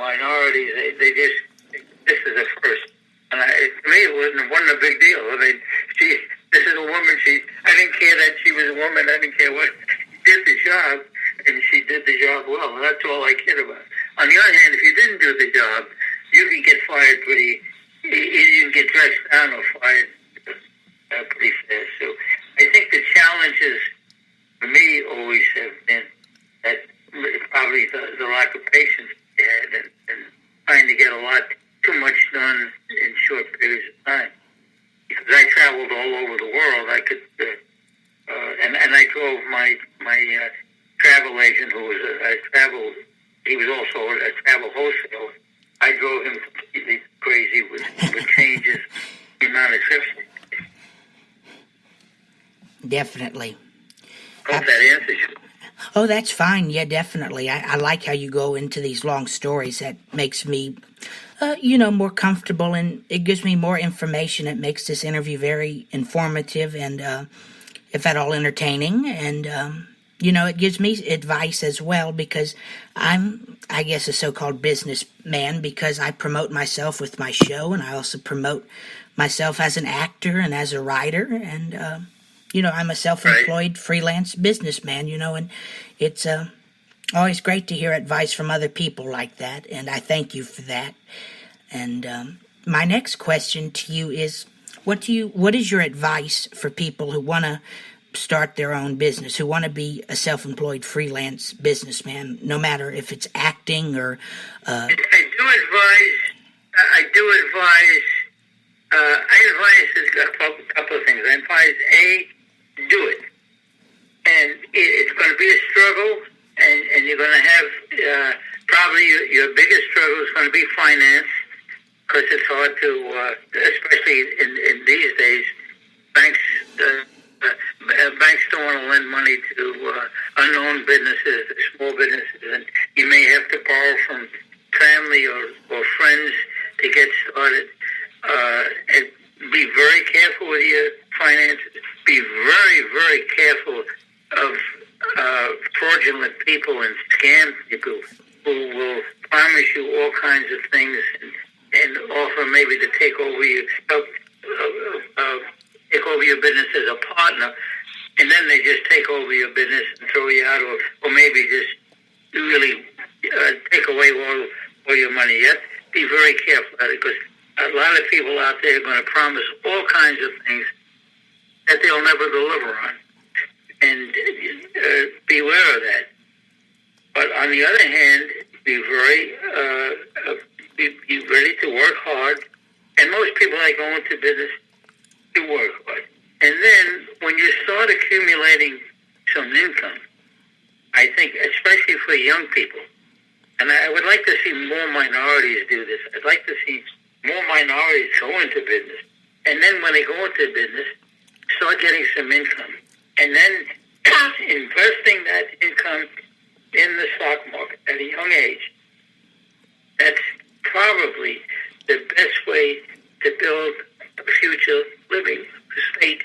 minorities, they just, this is a first. And to me, it wasn't a big deal. I mean, this is a woman. I didn't care that she was a woman. I didn't care what. She did the job, and she did the job well. And that's all I cared about. On the other hand, if you didn't do the job, you can get fired pretty. You can get dressed down or fired pretty fast. So I think the challenges for me always have been that probably the lack of patience they had and trying to get a lot too much done in short periods of time. Because I traveled all over the world, I could, and I drove my travel agent, who was he was also a travel wholesaler. I drove him completely crazy with changes, the amount of trips. Definitely. Hope that answers you. Oh, that's fine. Yeah, definitely. I like how you go into these long stories. That makes me, more comfortable, and it gives me more information. It makes this interview very informative and, if at all, entertaining. And, it gives me advice as well, because I'm, I guess, a so-called businessman, because I promote myself with my show, and I also promote myself as an actor and as a writer, and, I'm a self-employed freelance businessman, and it's always great to hear advice from other people like that, and I thank you for that. And my next question to you is, what is your advice for people who want to start their own business, who want to be a self-employed freelance businessman, no matter if it's acting or... I advise a couple of things. I advise, A, do it. And it's going to be a struggle, and you're going to have probably your biggest struggle is going to be finance, because it's hard to, especially in these days, banks don't want to lend money to unknown businesses, small businesses, and you may have to borrow from family or friends to get started. And be very careful with your finances. Be very, very careful of fraudulent people and scam people who will promise you all kinds of things and offer maybe to take over your business as a partner, and then they just take over your business and throw you out, or maybe just really take away all your money. You have to be very careful about it, because a lot of people out there are going to promise all kinds of things that they'll never deliver on. And beware of that. But on the other hand, be ready to work hard. And most people that go into business do work hard. And then when you start accumulating some income, I think, especially for young people, and I would like to see more minorities do this. I'd like to see more minorities go into business. And then when they go into business, start getting some income. And then investing that income in the stock market at a young age. That's probably the best way to build a future living state.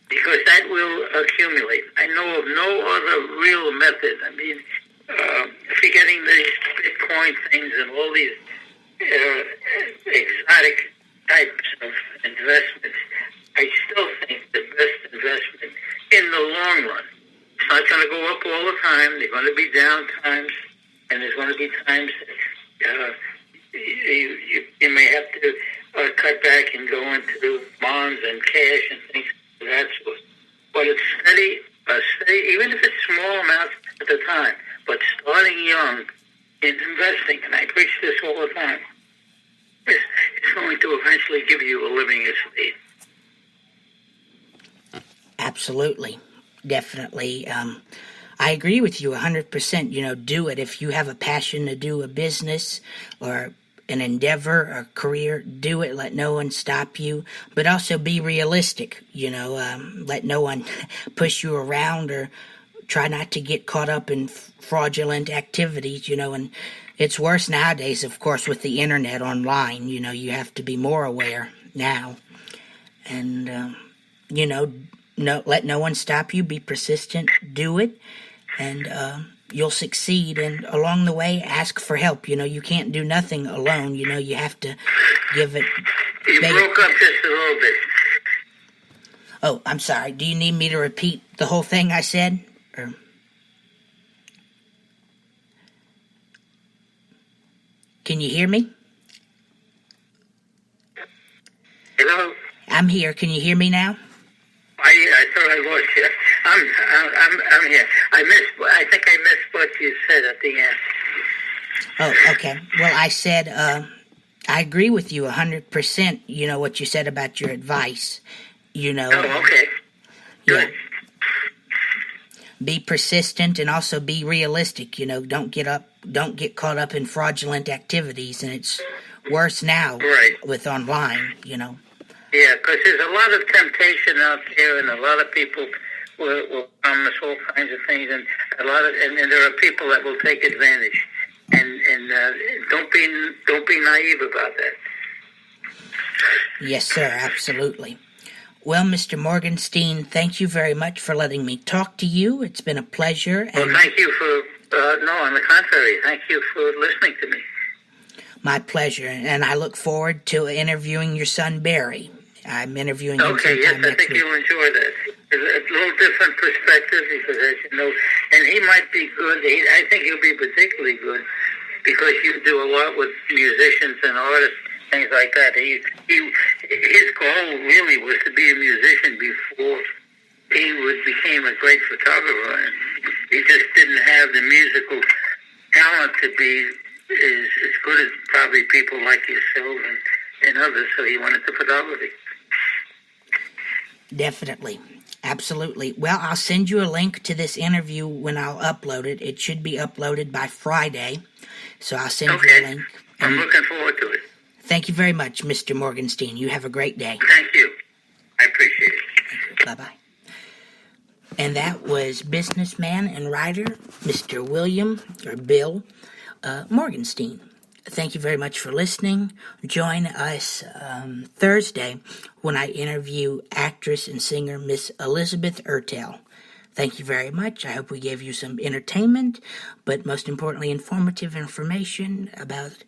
Because that will accumulate. I know of no other real method. I mean, forgetting these Bitcoin things and all these exotic types of investments, I still think the best investment in the long run. It's not going to go up all the time. There are going to be down times, and there's going to be times you may have to cut back and go into bonds and cash and things of that sort. But it's steady, even if it's small amounts at the time, but starting young in investing, and I preach this all the time, it's going to eventually give you a living estate. Absolutely. Definitely. I agree with you 100%. Do it. If you have a passion to do a business or an endeavor or career, do it. Let no one stop you. But also be realistic. Let no one push you around, or try not to get caught up in fraudulent activities, and it's worse nowadays, of course, with the internet online. You have to be more aware now. And, let no one stop you. Be persistent. Do it. And you'll succeed. And along the way, ask for help. You can't do nothing alone. You have to give it. You broke up just a little bit. Oh, I'm sorry. Do you need me to repeat the whole thing I said? Or... Can you hear me? Hello? I'm here. Can you hear me now? I thought I lost you. I'm here. I think I missed what you said at the end. Oh, okay. Well, I said, I agree with you 100%, what you said about your advice, Oh, okay. Good. Be persistent and also be realistic, don't get caught up in fraudulent activities, and it's worse now with online, Yeah, because there's a lot of temptation out there, and a lot of people will promise all kinds of things, and and there are people that will take advantage, and don't be naive about that. Yes, sir, absolutely. Well, Mr. Morgenstein, thank you very much for letting me talk to you. It's been a pleasure. Well, thank you for, no, on the contrary, thank you for listening to me. My pleasure, and I look forward to interviewing your son, Barry. I'm interviewing him sometime next week. Okay, yes, I think you'll enjoy that. It's a little different perspective because, as you know, and he might be good. I think he'll be particularly good because you do a lot with musicians and artists, things like that. His goal really was to be a musician before he became a great photographer. And he just didn't have the musical talent to be as good as probably people like yourself and others, so he went into photography. Definitely. Absolutely. Well, I'll send you a link to this interview when I'll upload it. It should be uploaded by Friday, so I'll send you a link. I'm looking forward to it. Thank you very much, Mr. Morgenstein. You have a great day. Thank you. I appreciate it. Bye-bye. And that was businessman and writer, Mr. Bill Morgenstein. Thank you very much for listening. Join us Thursday when I interview actress and singer Miss Elizabeth Ertel. Thank you very much. I hope we gave you some entertainment, but most importantly, informative information about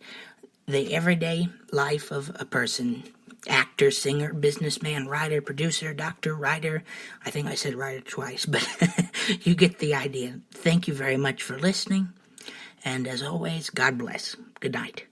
the everyday life of a person. Actor, singer, businessman, writer, producer, doctor, writer. I think I said writer twice, but you get the idea. Thank you very much for listening. And as always, God bless. Good night.